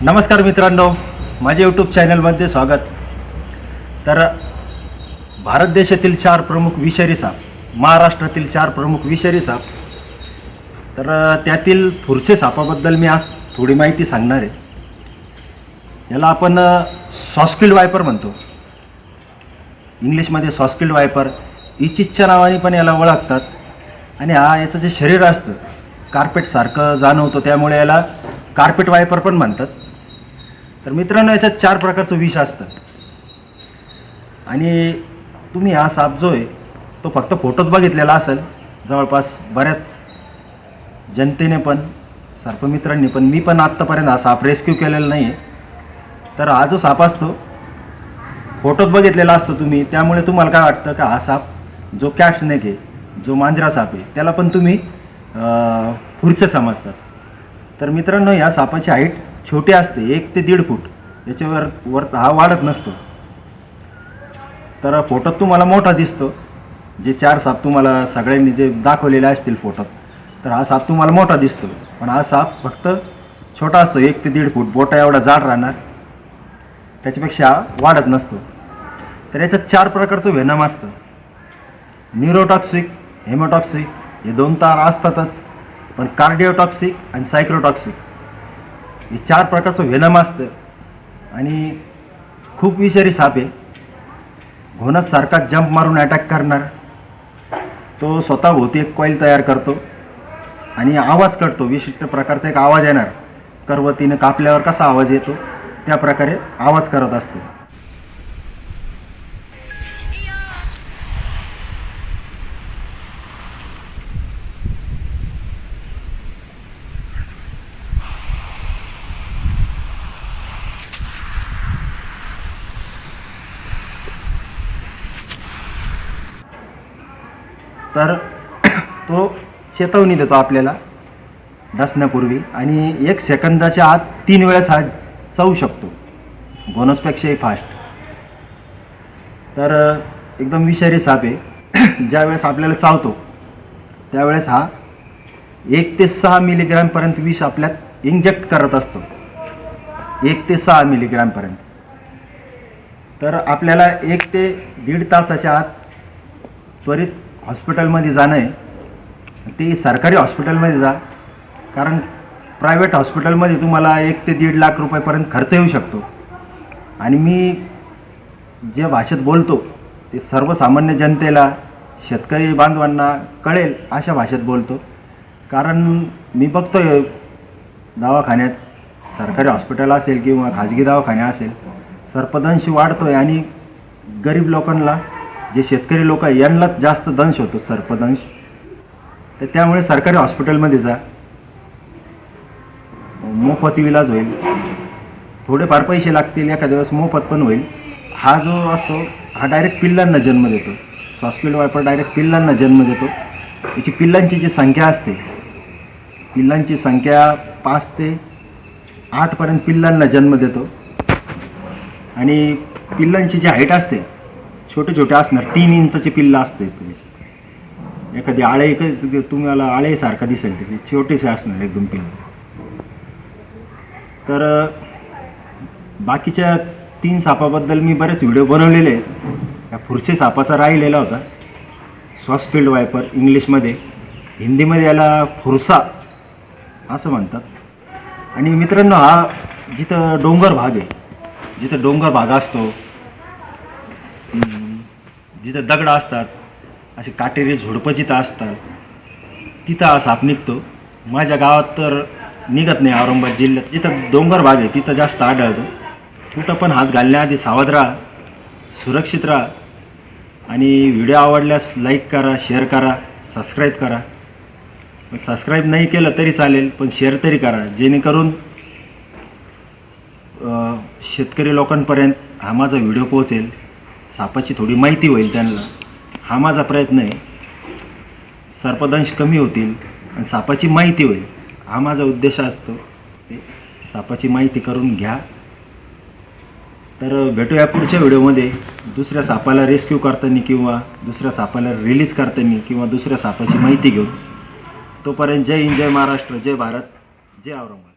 नमस्कार मित्रांनो, माझ्या यूट्यूब चॅनलमध्ये स्वागत. तर भारत देशातील 4 प्रमुख विषारी साप, महाराष्ट्रातील 4 प्रमुख विषारी साप, तर त्यातील फुरसे सापाबद्दल मी आज थोडी माहिती सांगणार आहे. याला आपण सॉस्किल्ड वायपर म्हणतो, इंग्लिशमध्ये सॉस्किल्ड वायपर, इचिच्च्या नावाने पण याला ओळखतात. आणि याचं जे शरीर असतं कार्पेटसारखं जाणवतं, त्यामुळे याला कार्पेट वायपर पण म्हणतात. तर मित्रांनो, याच्यात 4 प्रकारचं विष असतं. आणि तुम्ही हा साप जो आहे तो फक्त फोटोत बघितलेला असेल, जवळपास बऱ्याच जनतेने पण, सर्पमित्रांनी पण, मी पण आत्तापर्यंत हा साप रेस्क्यू केलेला नाही आहे. तर हा जो साप असतो फोटोत बघितलेला असतो तुम्ही, त्यामुळे तुम्हाला काय वाटतं का हा साप जो कॅट स्नेक आहे, जो मांजरा साप आहे, त्याला पण तुम्ही फुरसे समजतात. तर मित्रांनो, या सापाची हाईट छोटी असते, 1 ते 1.5 फूट, याच्यावर हा वाढत नसतो. तर फोटोत तुम्हाला मोठा दिसतो. जे 4 साप तुम्हाला सगळ्यांनी जे दाखवलेले असतील फोटोत, तर हा साप तुम्हाला मोठा दिसतो, पण हा साप फक्त छोटा असतो, 1 ते 1.5 फूट, बोटा एवढा जाड राहणार, त्याच्यापेक्षा वाढत नसतो. तर याच्यात 4 प्रकारचं व्हेनम असतं. न्यूरोटॉक्सिक, हेमोटॉक्सिक हे 2 तार असतातच, पण कार्डिओटॉक्सिक आणि सायक्रोटॉक्सिक हे 4 प्रकारचं व्हेनम असतं. आणि खूप विषारी साप आहे. घोणससारखा जंप मारून अटॅक करणार. तो स्वतःभोवती एक कॉईल तयार करतो आणि आवाज काढतो, विशिष्ट प्रकारचा एक आवाज येणार. करवतीनं कापल्यावर कसा आवाज येतो त्या प्रकारे आवाज करत असतो. तर तो चेतावणी देतो आपल्याला डसण्यापूर्वी, आणि 1 सेकंदाच्या आत 3 वेळेस हा चावू शकतो, घोणसपेक्षाही फास्ट. तर एकदम विषारी साप आहे. ज्यावेळेस आपल्याला चावतो त्यावेळेस हा 1 ते 6 मिलीग्रॅमपर्यंत विष आपल्यात इंजेक्ट करत असतो, 1 ते 6 मिलीग्रॅमपर्यंत. तर आपल्याला 1 ते 1.5 तासाच्या आत त्वरित हॉस्पिटलमध्ये जाणं आहे. ते सरकारी हॉस्पिटलमध्ये जा, कारण प्रायव्हेट हॉस्पिटलमध्ये तुम्हाला 1 ते 1.5 लाख रुपयापर्यंत खर्च येऊ शकतो. आणि मी जे भाषेत बोलतो ते सर्वसामान्य जनतेला, शेतकरी बांधवांना कळेल अशा भाषेत बोलतो. कारण मी बघतोय दवाखान्यात, सरकारी हॉस्पिटल असेल किंवा खाजगी दवाखाने असेल, सर्पदंश वाढतोय. आणि गरीब लोकांना, जे शेतकरी लोक आहे, यांनाच जास्त दंश होतो, सर्पदंश. तर त्यामुळे सरकारी हॉस्पिटलमध्ये जा, मोफत इलाज होईल. थोडेफार पैसे लागतील, एखाद्या वेळेस मोफत पण होईल. हा जो असतो हा डायरेक्ट पिल्लांना जन्म देतो. सॉस्किल्ड वायपर डायरेक्ट पिल्लांना जन्म देतो. याची पिल्लांची जी संख्या असते, पिल्लांची संख्या 5 ते 8पर्यंत पिल्लांना जन्म देतो. आणि पिल्लांची जी हाईट असते, छोटे छोटे असणार, 3 इंचाची पिल्लं असते. एखादी आळे, तुम्हाला आळेसारखा दिसेल, ते छोटेसे असणार एकदम पिल्लं. तर बाकीच्या 3 सापाबद्दल मी बरेच व्हिडिओ बनवलेले आहेत. या फुरसे सापाचा राहिलेला होता सॉस्किल्ड वायपर, इंग्लिशमध्ये. हिंदीमध्ये याला फुरसा असं म्हणतात. आणि मित्रांनो, हा जिथं डोंगर भाग आहे, जिथं डोंगर भाग असतो, जिथं दगड असतात, असे काटेरी झुडपं जिथं असतात, तिथं हा साप निघतो. माझ्या गावात तर निघत नाही. औरंगाबाद जिल्ह्यात जिथं डोंगर भाग आहे तिथं जास्त आढळतो. कुठं पण हात घालण्याआधी सावध राहा, सुरक्षित राहा. आणि व्हिडिओ आवडल्यास लाईक करा, शेअर करा, सबस्क्राईब करा. सबस्क्राईब नाही केलं तरी चालेल, पण शेअर तरी करा, जेणेकरून शेतकरी लोकांपर्यंत हा माझा व्हिडिओ पोहोचेल, सापाची थोडी माहिती होईल त्यांना. हा माझा प्रयत्न आहे. सर्पदंश कमी होतील आणि सापाची माहिती होईल, हा माझा उद्देश असतो. ते सापाची माहिती करून घ्या. तर भेटूया पुढच्या व्हिडिओमध्ये दुसऱ्या सापाला रेस्क्यू करताना, किंवा दुसऱ्या सापाला रिलीज करताना, किंवा दुसऱ्या सापाची माहिती घेऊन. तोपर्यंत जय हिंद, जय महाराष्ट्र, जय भारत, जय औरंगाबाद.